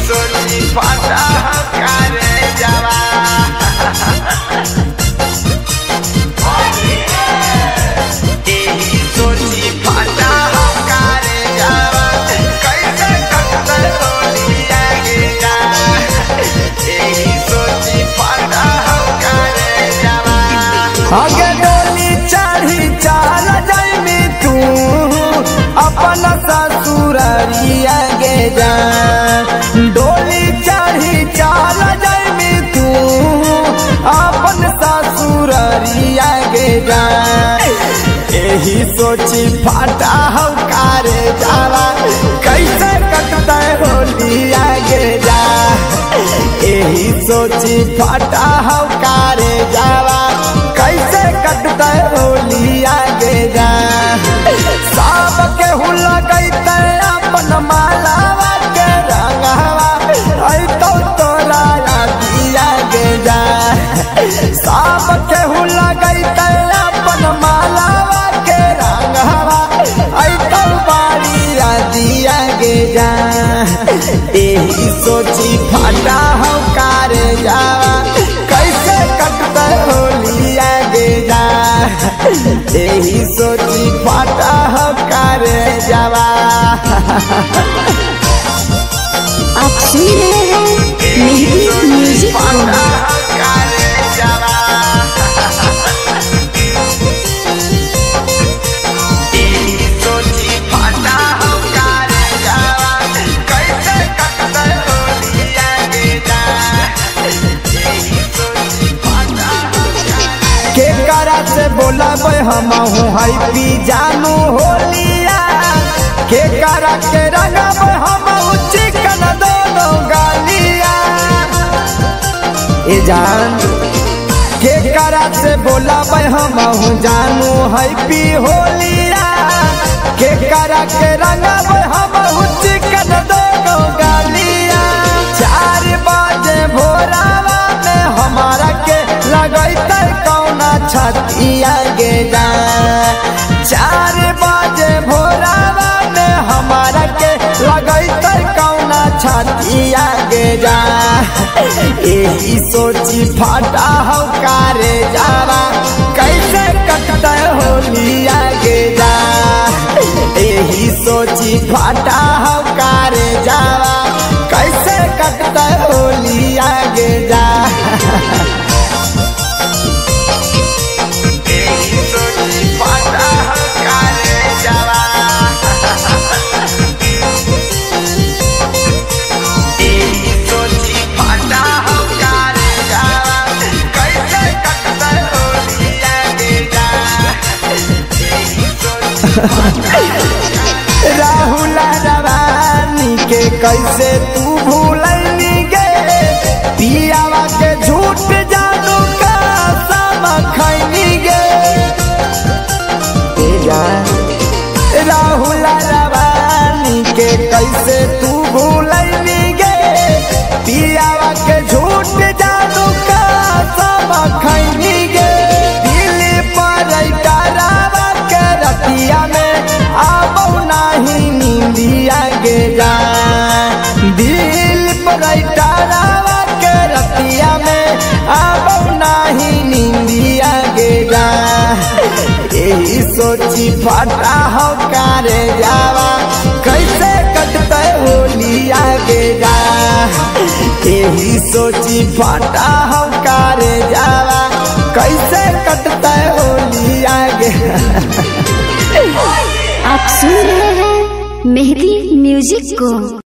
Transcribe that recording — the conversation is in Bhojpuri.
सोची फाटा करे जावा सोची फाटा करे जावा कैसे कटते होली आगे जा सोची फाटा करे जावा आगे डोली चढ़ी चाल जाइमी तू अपन ससुररिया गे जा डोली चढ़ी चाल जाइमी तू अपन ससुररिया गे जा यही सोची फाटा हो करे जावा कैसे कटते होली आगे जा यही सोची फाटा हो करे जावा कैसे कटते होली आगे जा सब के हुला गईते अपन मालावा के रंगवा आई तो तोरा दिया गे जा सब के हुला गईते अपन मालावा के रंगवा आई तो बाड़िया दिया गे जा यही सोची फाटा हो करे जावा कैसे कटते होली आगे जा यही सोची फाटा हो करे जावा। आप सुन रहे हैं मेहदी म्यूजिक के करा से बोला हम हूँ पी जानू होलिया के करा के रंगब हम चिकन दोनों गालिया ए जान के करा से बोला हम हूँ जानू पी होलिया के करा के रंगब हम चिकन दोनों गालिया 4 बजे भोरावा में हमारा के लगैते कौना छतिया गे जा 4 बजे भोरावा में हमारा के लगैते कौना छतिया गे जा यही सोची फाटा हो करे जावा कैसे कटते होली आगे जा यही सोची फाटा हो करे जावा कैसे कटते होली आगे जा राहुल रवानी के कैसे तू भूलनी गे पियावा के झूठ जानू का सब खैनी गे राहुल रवानी के कैसे तू भूलनी गे पियावा के झूठ जानू का सब खैनी गे दिल पर डरावा के रतिया में आबो नाही नींदिया गे जा दिल पर डरावा के रतिया में आबो नाही नींदिया गे जा यही सोची फाटा हो करे जावा कैसे कटते होली आगे जा यही सोची फाटा हो करे जावा कैसे कटते होली आगे। आप सुन रहे हैं मेहदी म्यूजिक को।